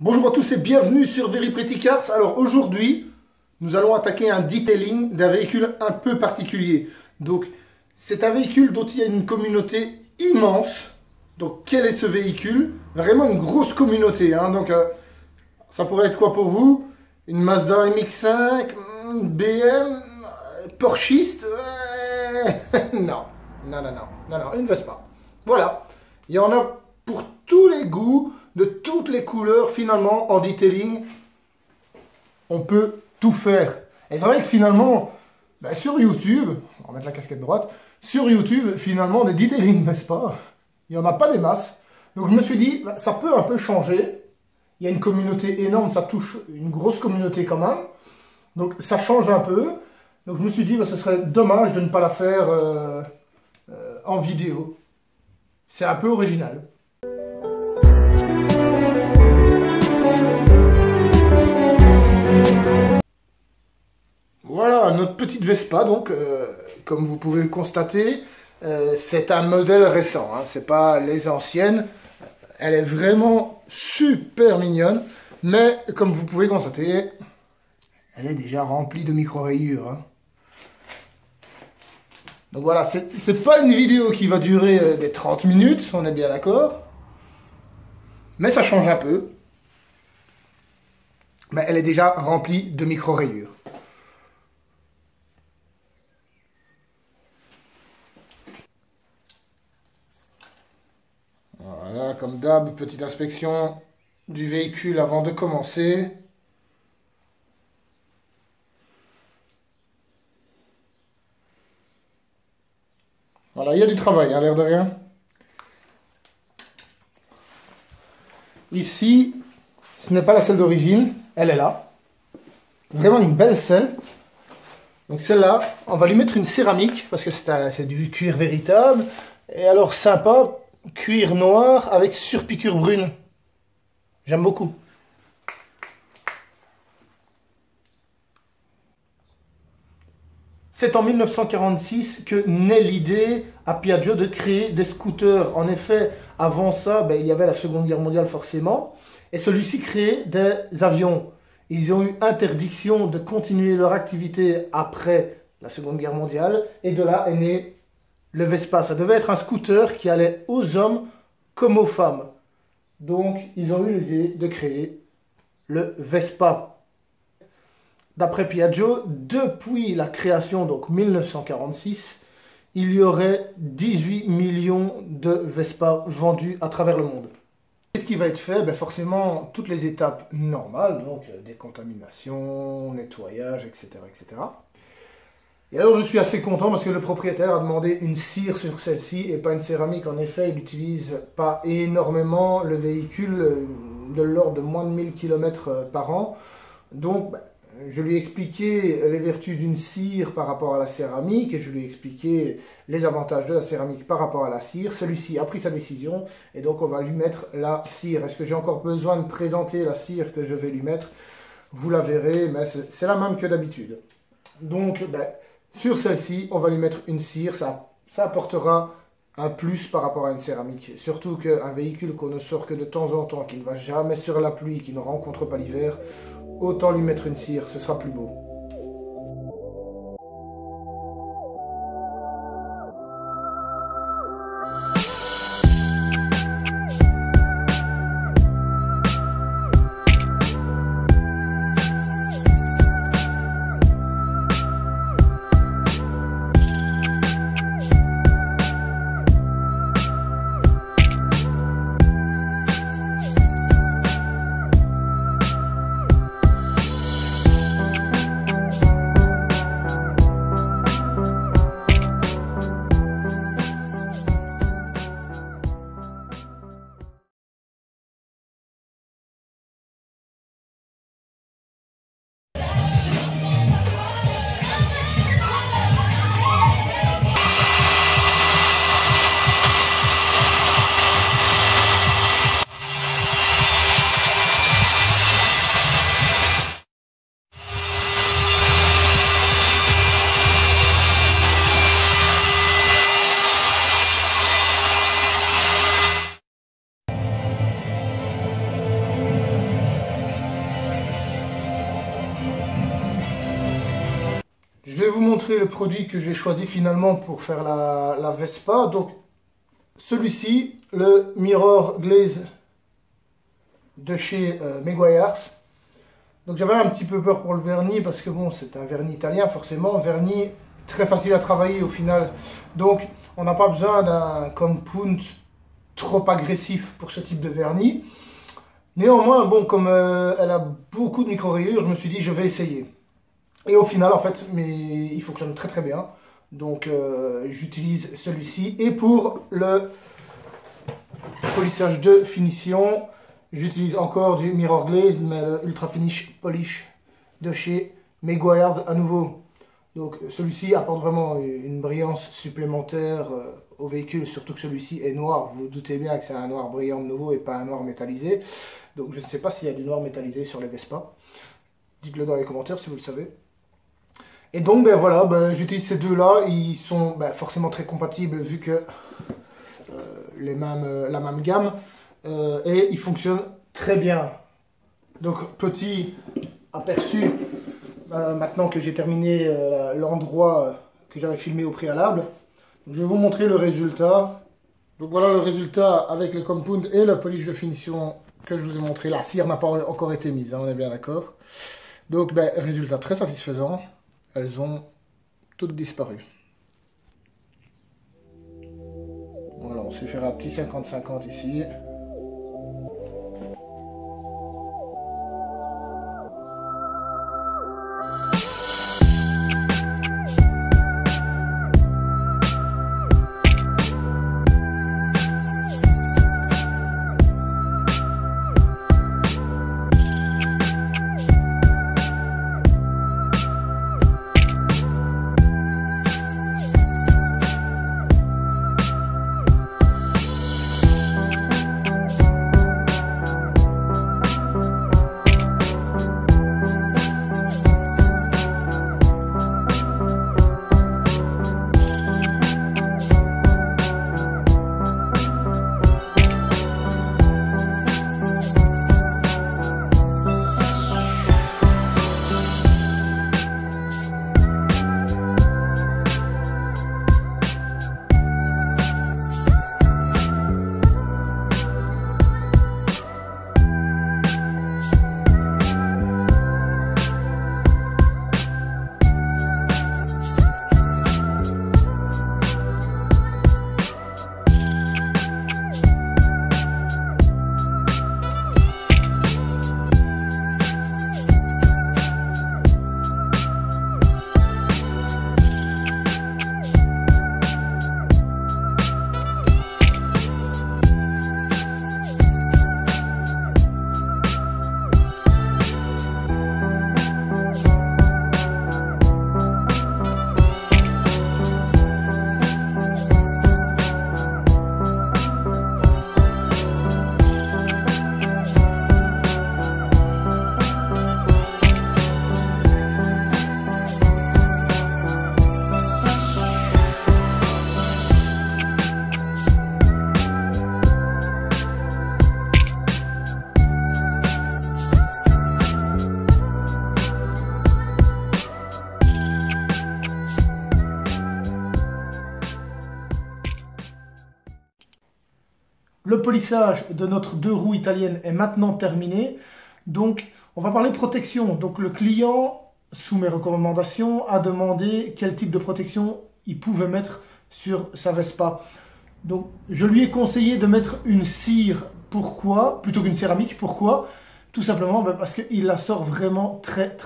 Bonjour à tous et bienvenue sur Very Pretty Cars. Alors aujourd'hui, nous allons attaquer un detailing d'un véhicule un peu particulier. Donc c'est un véhicule dont il y a une communauté immense. Donc quel est ce véhicule? Vraiment une grosse communauté. Donc ça pourrait être quoi pour vous? Une Mazda MX-5, une BM, Porschiste? Non, une Vespa. Voilà, il y en a pour tous les goûts, de toutes les couleurs. Finalement en detailing on peut tout faire. Et c'est vrai que finalement sur YouTube, on va mettre la casquette droite, sur YouTube finalement des detailing Vespa, il n'y en a pas des masses. Donc je me suis dit ça peut un peu changer. Il y a une communauté énorme, ça touche une grosse communauté quand même, donc ça change un peu. Donc je me suis dit ce serait dommage de ne pas la faire en vidéo. C'est un peu original. Voilà, notre petite Vespa, donc, comme vous pouvez le constater, c'est un modèle récent, c'est pas les anciennes. Elle est vraiment super mignonne, mais comme vous pouvez constater, elle est déjà remplie de micro-rayures. Donc voilà, c'est pas une vidéo qui va durer des 30 minutes, on est bien d'accord. Mais ça change un peu. Mais elle est déjà remplie de micro-rayures. Voilà, comme d'hab, petite inspection du véhicule avant de commencer. Voilà, il y a du travail, l'air de rien. Ici, ce n'est pas la selle d'origine, elle est là. Vraiment une belle selle. Donc celle-là, on va lui mettre une céramique, parce que c'est du cuir véritable. Et alors sympa, cuir noir avec surpiqûre brune. J'aime beaucoup. C'est en 1946 que naît l'idée à Piaggio de créer des scooters. En effet, avant ça, il y avait la Seconde Guerre mondiale forcément. Et celui-ci créait des avions. Ils ont eu interdiction de continuer leur activité après la Seconde Guerre mondiale. Et de là est né le Vespa. Ça devait être un scooter qui allait aux hommes comme aux femmes. Donc, ils ont eu l'idée de créer le Vespa. D'après Piaggio, depuis la création, donc 1946, il y aurait 18 millions de Vespa vendus à travers le monde. Qu'est-ce qui va être fait? Forcément, toutes les étapes normales, donc décontamination, nettoyage, etc., etc. Et alors, je suis assez content parce que le propriétaire a demandé une cire sur celle-ci et pas une céramique. En effet, il n'utilise pas énormément le véhicule, de l'ordre de moins de 1000 km par an. Donc, je lui ai expliqué les vertus d'une cire par rapport à la céramique et je lui ai expliqué les avantages de la céramique par rapport à la cire. Celui-ci a pris sa décision et donc on va lui mettre la cire. Est-ce que j'ai encore besoin de présenter la cire que je vais lui mettre? Vous la verrez, mais c'est la même que d'habitude. Donc, sur celle-ci, on va lui mettre une cire. Ça apportera un plus par rapport à une céramique. Surtout qu'un véhicule qu'on ne sort que de temps en temps, qui ne va jamais sur la pluie, qui ne rencontre pas l'hiver, autant lui mettre une cire, ce sera plus beau. je vais vous montrer le produit que j'ai choisi finalement pour faire la Vespa. Donc, celui-ci, le Mirror Glaze de chez Meguiar's. Donc, j'avais un petit peu peur pour le vernis parce que bon, c'est un vernis italien forcément. Vernis très facile à travailler au final. Donc, on n'a pas besoin d'un compound trop agressif pour ce type de vernis. Néanmoins, bon, comme elle a beaucoup de micro-rayures, je me suis dit je vais essayer. Et au final, en fait, il fonctionne très très bien. Donc, j'utilise celui-ci. Et pour le polissage de finition, j'utilise encore du Mirror Glaze, mais le Ultra Finish Polish de chez Meguiar's à nouveau. Donc, celui-ci apporte vraiment une brillance supplémentaire au véhicule, surtout que celui-ci est noir. Vous vous doutez bien que c'est un noir brillant de nouveau et pas un noir métallisé. Donc, je ne sais pas s'il y a du noir métallisé sur les Vespa. Dites-le dans les commentaires si vous le savez. Et donc, ben voilà, ben, j'utilise ces deux-là. Ils sont forcément très compatibles vu que la même gamme. Et ils fonctionnent très bien. Donc, petit aperçu, maintenant que j'ai terminé l'endroit que j'avais filmé au préalable. Donc, je vais vous montrer le résultat. Donc, voilà le résultat avec le compound et le polish de finition que je vous ai montré. La cire n'a pas encore été mise, hein, on est bien d'accord. Donc, ben, résultat très satisfaisant. Elles ont toutes disparu. Voilà, on s'est fait un petit 50-50 ici. Le polissage de notre deux roues italiennes est maintenant terminé. Donc, on va parler de protection. Donc, le client, sous mes recommandations, a demandé quel type de protection il pouvait mettre sur sa Vespa. Donc, je lui ai conseillé de mettre une cire. Pourquoi? Plutôt qu'une céramique. Pourquoi? Tout simplement parce qu'il la sort vraiment très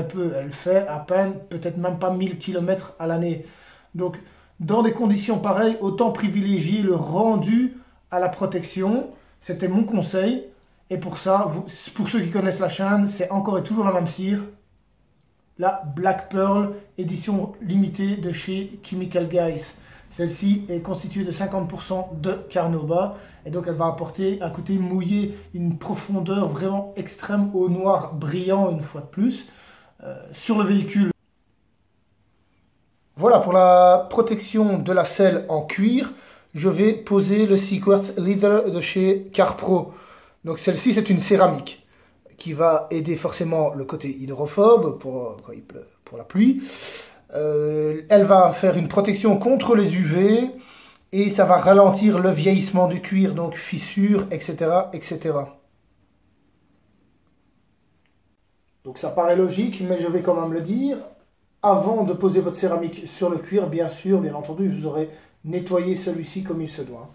peu. Elle fait à peine, peut-être même pas 1000 km à l'année. Donc, dans des conditions pareilles, autant privilégier le rendu à la protection. C'était mon conseil. Et pour ça, pour ceux qui connaissent la chaîne, c'est encore et toujours la même cire. La Black Pearl, édition limitée de chez Chemical Guys. Celle-ci est constituée de 50% de carnauba. Et donc elle va apporter un côté mouillé, une profondeur vraiment extrême au noir brillant une fois de plus sur le véhicule. Voilà pour la protection de la selle en cuir. Je vais poser le Seaquartz Leather de chez CarPro. Donc celle-ci c'est une céramique qui va aider forcément le côté hydrophobe pour quand il pleut, pour la pluie. Elle va faire une protection contre les UV et ça va ralentir le vieillissement du cuir, donc fissures, etc., etc. Donc ça paraît logique, mais je vais quand même le dire. Avant de poser votre céramique sur le cuir, bien sûr, bien entendu, vous aurez nettoyé celui-ci comme il se doit.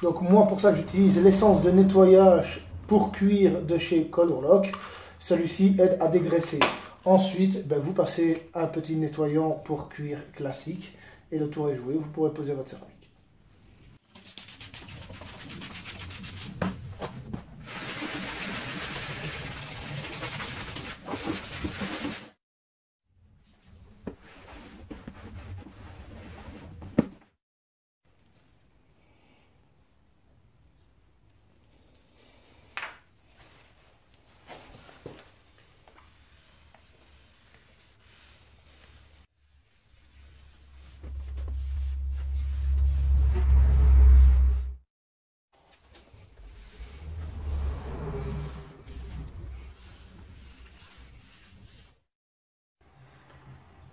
Donc moi, pour ça, j'utilise l'essence de nettoyage pour cuir de chez Color Lock. Celui-ci aide à dégraisser. Ensuite, vous passez un petit nettoyant pour cuir classique et le tour est joué. Vous pourrez poser votre céramique.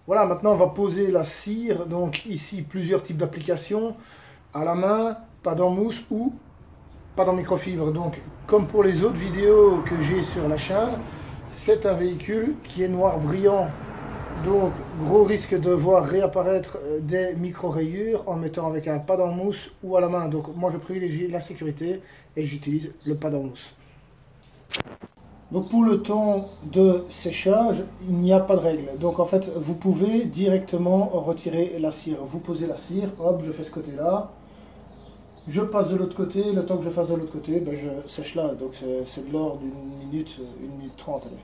Voilà, maintenant on va poser la cire. Donc ici, plusieurs types d'applications. À la main, pâte en mousse ou pâte en microfibre. Donc, comme pour les autres vidéos que j'ai sur la chaîne, c'est un véhicule qui est noir brillant. Donc, gros risque de voir réapparaître des micro-rayures en mettant avec un pâte en mousse ou à la main. Donc, moi je privilégie la sécurité et j'utilise le pâte en mousse. Donc pour le temps de séchage, il n'y a pas de règle. Donc en fait, vous pouvez directement retirer la cire. Vous posez la cire, hop, je fais ce côté-là. Je passe de l'autre côté, le temps que je fasse de l'autre côté, je sèche là. Donc c'est de l'ordre d'une minute, 1 minute 30. Allez.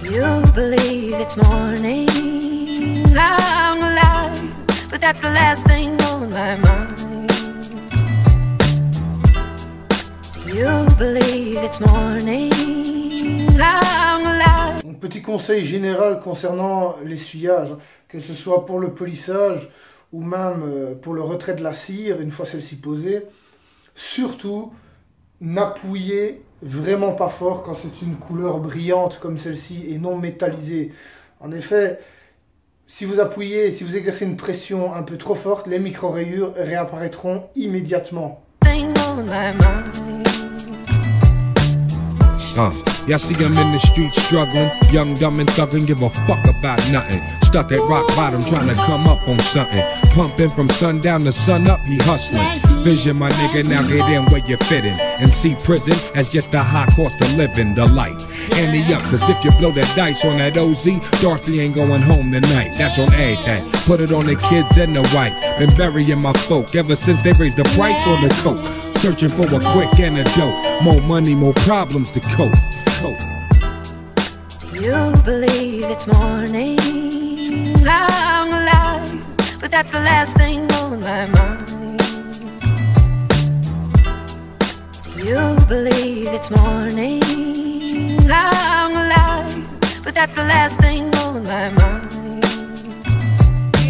You believe it's morning, I'm alive, but that's the last thing on my mind. You believe it's morning, I'm alive. Un petit conseil général concernant l'essuyage, que ce soit pour le polissage ou même pour le retrait de la cire, une fois celle-ci posée, surtout n'appuyez vraiment pas fort quand c'est une couleur brillante comme celle-ci et non métallisée. En effet, si vous appuyez, si vous exercez une pression un peu trop forte, les micro-rayures réapparaîtront immédiatement. Y'all see him in the street struggling, young, dumb, and thuggin', give a fuck about nothing. Stuck at rock bottom, trying to come up on something. Pumping from sundown to sun up, he hustling. Vision, my nigga, now get in where you fit in. And see prison as just a high cost of living, the life. Ante up, cause if you blow that dice on that OZ, Dorothy ain't going home tonight. That's on everything. Put it on the kids and the wife. Been burying my folk ever since they raised the price on the coke. Searching for a quick antidote. More money, more problems to cope. You believe it's morning, I'm alive, but that's the last thing on my mind. You believe it's morning, I'm alive, but that's the last thing on my mind.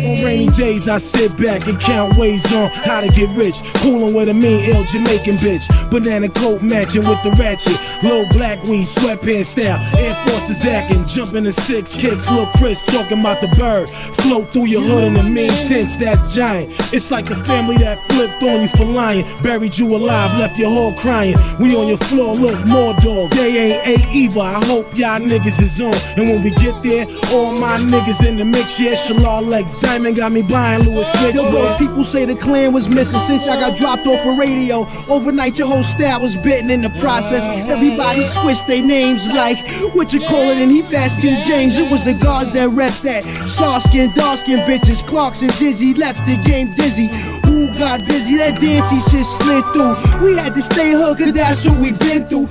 On rainy days I sit back and count ways on how to get rich. Coolin' with a mean, ill Jamaican bitch. Banana coat matching with the ratchet. Low black weed, sweatpants style. Air Forces acting, jumping the 6 kicks. Lil' Chris talking about the bird. Float through your hood in a mean sense, that's giant. It's like the family that flipped on you for lying. Buried you alive, left your whole crying. We on your floor, look, more dogs. They ain't A either, I hope y'all niggas is on. And when we get there, all my niggas in the mix, yeah, Shalal Legs. Diamond got me buying Louis Switch. Yo, those people say the clan was missing since I got dropped off a radio. Overnight your whole style was bitten in the process. Everybody switched their names like, what you call it, and he Fast Skin James. It was the guards that repped that. Soft skin, dark skin bitches, Clarks and Dizzy left the game dizzy. Who got busy? That dancey shit slid through. We had to stay hood, cause that's what we been through.